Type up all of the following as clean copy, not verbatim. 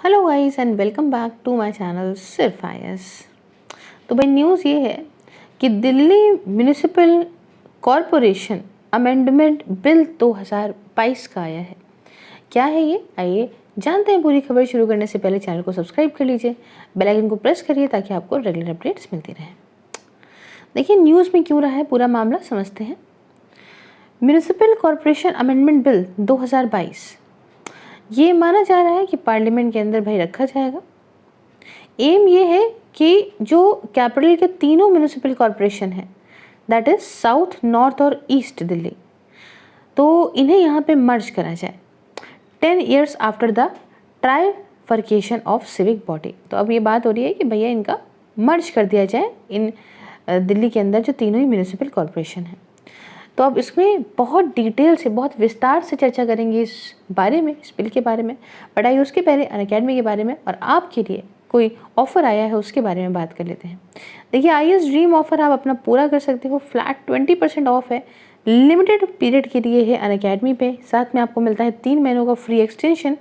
Hello guys and welcome back to my channel Sirf IAS. तो भाई news ये है कि Delhi municipal corporation amendment bill 2022 का आया है। क्या है ये, आइए जानते हैं पूरी खबर। शुरू करने से पहले चैनल को सब्सक्राइब कर लीजिए, बेल आइकन को प्रेस करिए ताकि आपको रेगुलर अपडेट्स मिलती रहें। देखिए न्यूज़ में क्यों रहा है पूरा मामला समझते हैं। म्यूनिसिपल कॉरपोरेशन अमेंडमेंट बिल 2022 ये माना जा रहा है कि पार्लियामेंट के अंदर भाई रखा जाएगा। एम ये है कि जो कैपिटल के तीनों म्यूनिसिपल कॉरपोरेशन हैं, दैट इज़ साउथ, नॉर्थ और ईस्ट दिल्ली, तो इन्हें यहाँ पे मर्ज करा जाए 10 years after the trifurcation of civic body. तो अब ये बात हो रही है कि भैया इनका मर्ज कर दिया जाए इन दिल्ली के अंदर जो तीनों ही म्यूनिसिपल कॉरपोरेशन हैं। तो अब इसमें बहुत डिटेल से, बहुत विस्तार से चर्चा करेंगे इस बारे में, इस बिल के बारे में। बट आइए उसके पहले अनअकैडमी के बारे में और आपके लिए कोई ऑफ़र आया है उसके बारे में बात कर लेते हैं। देखिए आईएएस ड्रीम ऑफ़र आप अपना पूरा कर सकते हो। फ्लैट 20% ऑफ है, लिमिटेड पीरियड के लिए है अनअकैडमी पे। साथ में आपको मिलता है 3 महीनों का फ्री एक्सटेंशन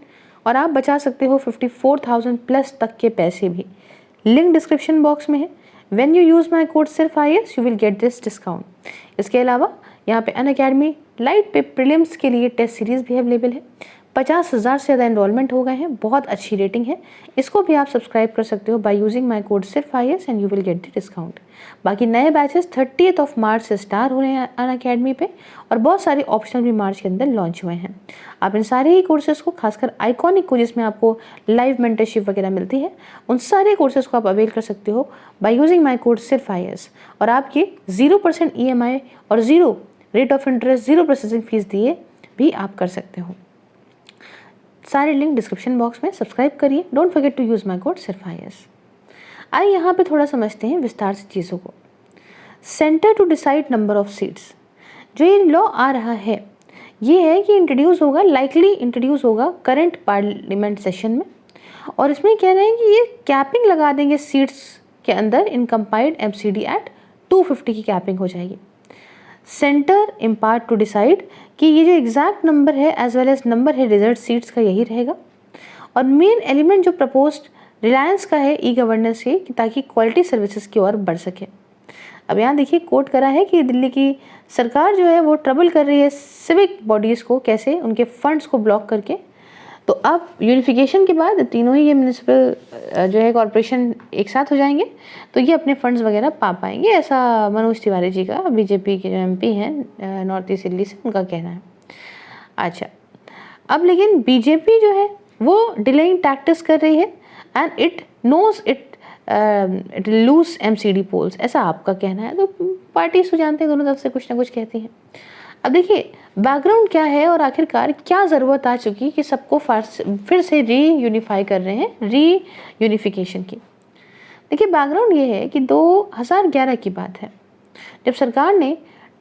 और आप बचा सकते हो 54,000 प्लस तक के पैसे भी। लिंक डिस्क्रिप्शन बॉक्स में है। When you use my code सिर्फ IAS you will get this discount. इसके अलावा यहाँ पे अनअकैडमी लाइट पे प्रीलिम्स के लिए टेस्ट सीरीज़ भी अवेलेबल है। 50,000 से ज़्यादा एनरोलमेंट हो गए हैं, बहुत अच्छी रेटिंग है। इसको भी आप सब्सक्राइब कर सकते हो बाय यूजिंग माय कोड सिर्फ IAS and you will get the discount. बाकी नए बैचेस 30 मार्च से स्टार्ट हो रहे हैं अनअकैडमी पे और बहुत सारे ऑप्शनल भी मार्च के अंदर लॉन्च हुए हैं। आप इन सारे ही कोर्सेज़ को, खासकर आइकॉनिक को जिसमें आपको लाइव मेंटरशिप वगैरह मिलती है, उन सारे कोर्सेज़ को आप अवेल कर सकते हो बाय यूजिंग माय कोड सिर्फ आईएएस। और आपकी 0% EMI और 0 rate of interest, 0 processing fees दिए भी आप कर सकते हो। सारे लिंक डिस्क्रिप्शन बॉक्स में। सब्सक्राइब करिए, don't forget to use my code सिर्फ आईएएस। आइए यहाँ पे थोड़ा समझते हैं विस्तार से चीज़ों को। Centre to decide number of seats, जो ये लॉ आ रहा है ये है कि इंट्रोड्यूस होगा, लाइकली इंट्रोड्यूस होगा करंट पार्लियामेंट सेशन में। और इसमें कह रहे हैं कि ये कैपिंग लगा देंगे सीट्स के अंदर इन कंपाइल्ड MCD एक्ट 250 की कैपिंग हो जाएगी। सेंटर इम्पार्ट टू डिसाइड कि ये जो एग्जैक्ट नंबर है एज वेल एज नंबर है रिजर्व सीट्स का यही रहेगा। और मेन एलिमेंट जो प्रपोज्ड रिलायंस का है ई गवर्नेंस के, ताकि क्वालिटी सर्विसेज की ओर बढ़ सके। अब यहाँ देखिए कोट करा है कि दिल्ली की सरकार जो है वो ट्रबल कर रही है सिविक बॉडीज़ को, कैसे उनके फंड्स को ब्लॉक करके। तो अब यूनिफिकेशन के बाद तीनों ही ये म्यूनिसिपल जो है कॉरपोरेशन एक साथ हो जाएंगे तो ये अपने फंड्स वगैरह पा पाएंगे, ऐसा मनोज तिवारी जी का, बीजेपी के जो MP हैं नॉर्थ ईस्ट दिल्ली से, उनका कहना है। अच्छा, अब लेकिन बीजेपी जो है वो डिलेइंग टैक्टिक्स कर रही है and it knows it lose MCD polls, ऐसा आपका कहना है। तो पार्टीज तो जानते हैं दोनों तरफ से कुछ ना कुछ कहती हैं। अब देखिए बैकग्राउंड क्या है और आखिरकार क्या ज़रूरत आ चुकी कि सबको फिर से रीयूनिफाई कर रहे हैं, रीयूनिफिकेशन की। देखिए बैकग्राउंड ये है कि 2011 की बात है जब सरकार ने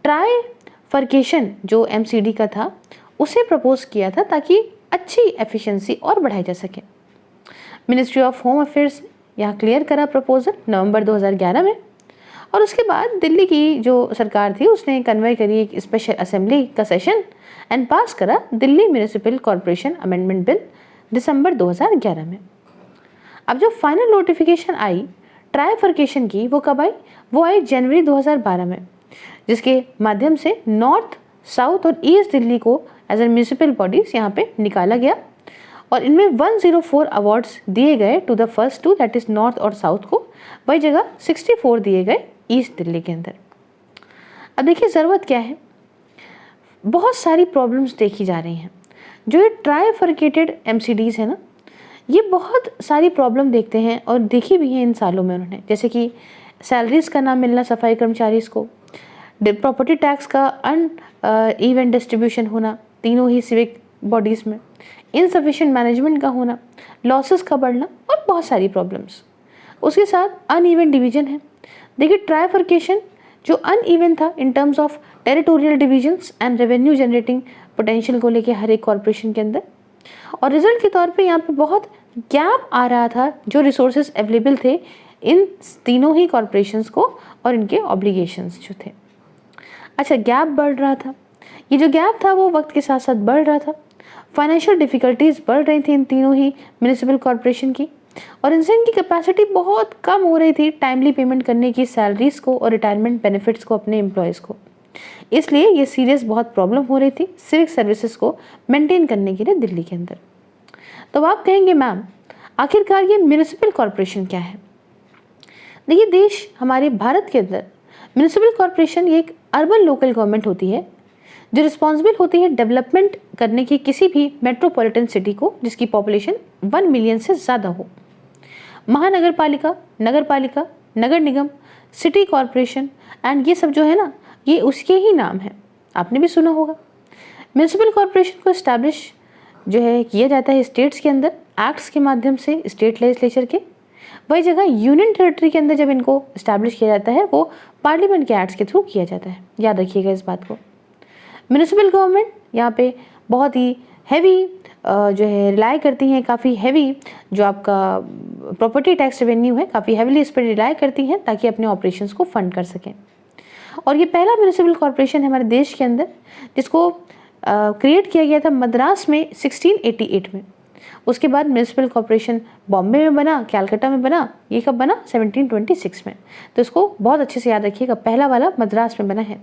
ट्राइफर्केशन जो MCD का था उसे प्रपोज किया था ताकि अच्छी एफिशिएंसी और बढ़ाई जा सके। मिनिस्ट्री ऑफ होम अफेयर्स यहाँ क्लियर करा प्रपोजल नवंबर 2011 में। और उसके बाद दिल्ली की जो सरकार थी उसने कन्वे करी एक स्पेशल असेंबली का सेशन एंड पास करा Delhi municipal corporation amendment bill दिसंबर 2011 में। अब जो फाइनल नोटिफिकेशन आई ट्राइफर्केशन की, वो कब आई? वो आई जनवरी 2012 में, जिसके माध्यम से नॉर्थ, साउथ और ईस्ट दिल्ली को एज ए म्यूनिसिपल बॉडीज यहाँ पे निकाला गया। और इनमें 104 अवार्ड्स दिए गए to the first two, that is north और साउथ को। वही जगह 64 दिए गए ईस्ट दिल्ली के अंदर। अब देखिए ज़रूरत क्या है, बहुत सारी प्रॉब्लम्स देखी जा रही हैं। जो ये ट्राइफर्केटेड MCDs है ना, ये बहुत सारी प्रॉब्लम देखते हैं और देखी भी है इन सालों में उन्होंने, जैसे कि सैलरीज का ना मिलना सफाई कर्मचारी को, प्रॉपर्टी टैक्स का अनइवन डिस्ट्रीब्यूशन होना तीनों ही सिविक बॉडीज़ में, इनसफिशिएंट मैनेजमेंट का होना, लॉसेस का बढ़ना और बहुत सारी प्रॉब्लम्स। उसके साथ अनइवन डिवीजन है। देखिए ट्राइफर्केशन जो अनइवन था in terms of territorial divisions and revenue generating potential को लेके हर एक कॉरपोरेशन के अंदर, और रिजल्ट के तौर पे यहाँ पे बहुत गैप आ रहा था जो रिसोर्सेज अवेलेबल थे इन तीनों ही कॉरपोरेशंस को और इनके ऑब्लिगेशंस जो थे। अच्छा, गैप बढ़ रहा था, ये जो गैप था वो वक्त के साथ साथ बढ़ रहा था। फाइनेंशियल डिफ़िकल्टीज़ बढ़ रही थी इन तीनों ही म्यूनिसिपल कॉरपोरेशन की, और इनसे इनकी कैपेसिटी बहुत कम हो रही थी टाइमली पेमेंट करने की सैलरीज़ को और रिटायरमेंट बेनिफिट्स को अपने एम्प्लॉयज़ को। इसलिए ये सीरियस बहुत प्रॉब्लम हो रही थी सिविक सर्विसेज को मेंटेन करने के लिए दिल्ली के अंदर। तो आप कहेंगे मैम आखिरकार ये म्यूनिसिपल कॉरपोरेशन क्या है? देखिए, देश हमारे भारत के अंदर म्यूनिसिपल कॉरपोरेशन ये एक अर्बन लोकल गवर्नमेंट होती है जो रिस्पॉन्सिबल होती है डेवलपमेंट करने की किसी भी मेट्रोपॉलिटन सिटी को जिसकी पॉपुलेशन 1 मिलियन से ज़्यादा हो। महानगर पालिका, नगर पालिका, नगर निगम, सिटी कॉरपोरेशन एंड ये सब जो है ना, ये उसके ही नाम है, आपने भी सुना होगा। म्यूनिसिपल कॉरपोरेशन को इस्टेब्लिश जो है किया जाता है स्टेट्स के अंदर एक्ट्स के माध्यम से, स्टेट लेजिस्लेचर के। वही जगह यूनियन टेरिटरी के अंदर जब इनको इस्टेब्लिश किया जाता है वो पार्लियामेंट के एक्ट्स के थ्रू किया जाता है। याद रखिएगा इस बात को। म्यूनिसिपल गवर्नमेंट यहाँ पे बहुत ही हैवी जो है रिलाई करती हैं, काफ़ी हैवी जो आपका प्रॉपर्टी टैक्स रेवेन्यू है, काफ़ी हैवीली इस पर रिलाई करती हैं ताकि अपने ऑपरेशंस को फंड कर सकें। और ये पहला म्यूनिसिपल कॉरपोरेशन है हमारे देश के अंदर जिसको क्रिएट किया गया था मद्रास में 1688 में। उसके बाद म्यूनिसिपल कॉरपोरेशन बॉम्बे में बना, कैलकाटा में बना। ये कब बना? 1726 में। तो इसको बहुत अच्छे से याद रखिएगा, पहला वाला मद्रास में बना है।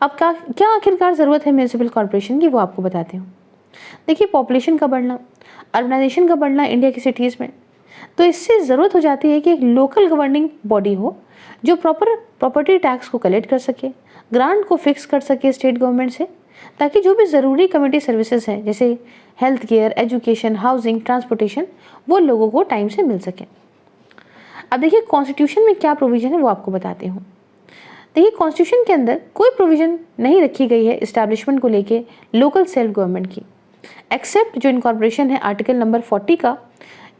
अब क्या आखिरकार ज़रूरत है म्यूनिसिपल कॉरपोरेशन की, वो आपको बताती हूँ। देखिए, पॉपुलेशन का बढ़ना, अर्बनाइजेशन का बढ़ना इंडिया की सिटीज़ में, तो इससे ज़रूरत हो जाती है कि एक लोकल गवर्निंग बॉडी हो जो प्रॉपर प्रॉपर्टी टैक्स को कलेक्ट कर सके, ग्रांट को फिक्स कर सके स्टेट गवर्नमेंट से, ताकि जो भी ज़रूरी कम्युनिटी सर्विसेज हैं जैसे health care, education, housing, transportation, वो लोगों को टाइम से मिल सके। अब देखिए कॉन्स्टिट्यूशन में क्या प्रोविज़न है वो आपको बताती हूँ। देखिए, कॉन्स्टिट्यूशन के अंदर कोई प्रोविज़न नहीं रखी गई है इस्टेब्लिशमेंट को लेके लोकल सेल्फ गवर्नमेंट की, एक्सेप्ट जो इनकॉर्पोरेशन है आर्टिकल नंबर 40 का,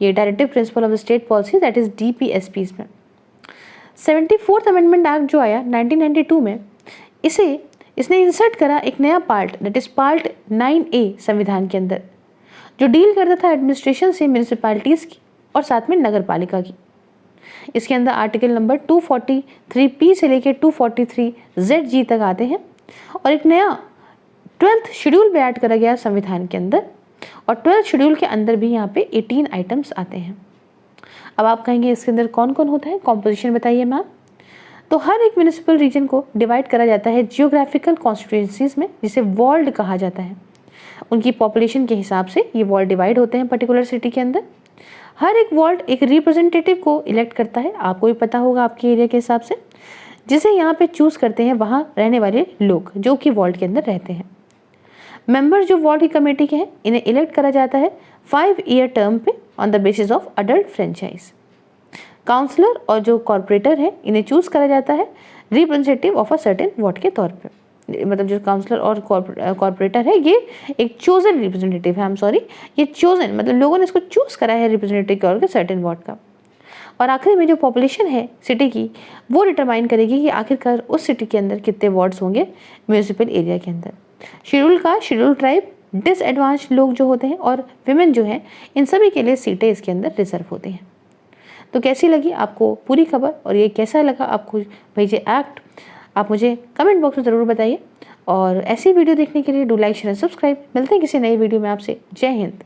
ये directive principle of state policy that is DPSPs में। 74th अमेंडमेंट एक्ट जो आया 1992 में, इसने इंसर्ट करा एक नया part that is part 9A संविधान के अंदर, जो डील करता था एडमिनिस्ट्रेशन से म्यूनिसिपैलिटीज़ की और साथ में नगर पालिका की। इसके अंदर आर्टिकल नंबर 243P से लेकर 243ZG तक आते हैं, और एक नया 12th शेड्यूल भी ऐड करा गया संविधान के अंदर, और 12th शेड्यूल के अंदर भी यहाँ पे 18 आइटम्स आते हैं। अब आप कहेंगे इसके अंदर कौन कौन होता है, कॉम्पोजिशन बताइए मैम। तो हर एक म्यूनिसिपल रीजन को डिवाइड करा जाता है जियोग्राफिकल कॉन्स्टिट्यूएंसीज में, जिसे वार्ड कहा जाता है। उनकी पॉपुलेशन के हिसाब से ये वार्ड डिवाइड होते हैं पर्टिकुलर सिटी के अंदर। हर एक वार्ड एक रिप्रेजेंटेटिव को इलेक्ट करता है, आपको भी पता होगा आपके एरिया के हिसाब से, जिसे यहाँ पे चूज़ करते हैं वहाँ रहने वाले लोग जो कि वार्ड के अंदर रहते हैं। मेंबर जो वार्ड की कमेटी के हैं, इन्हें इलेक्ट करा जाता है 5 ईयर टर्म पे on the basis of adult franchise. Councillor और जो कॉर्पोरेटर है इन्हें चूज़ करा जाता है representative of a certain ward के तौर पे। मतलब जो काउंसलर और कॉर्पोरेटर है ये एक चोजन रिप्रेजेंटेटिव है, ये चोजन मतलब लोगों ने इसको चूज़ करा है रिप्रेजेंटेटिव के तौर पे सर्टेन वार्ड का। और आखिर में जो पॉपुलेशन है सिटी की वो डिटरमाइन करेगी कि आखिरकार उस सिटी के अंदर कितने वार्ड्स होंगे म्यूनिसिपल एरिया के अंदर। शेड्यूल कास्ट, शेड्यूल ट्राइब, डिसएडवांस लोग जो होते हैं और विमेन जो हैं, इन सभी के लिए सीटें इसके अंदर रिजर्व होती हैं। तो कैसी लगी आपको पूरी खबर और ये कैसा लगा आपको भेजे एक्ट, आप मुझे कमेंट बॉक्स में ज़रूर बताइए। और ऐसी वीडियो देखने के लिए डू लाइक, शेयर, सब्सक्राइब। मिलते हैं किसी नई वीडियो में आपसे। जय हिंद।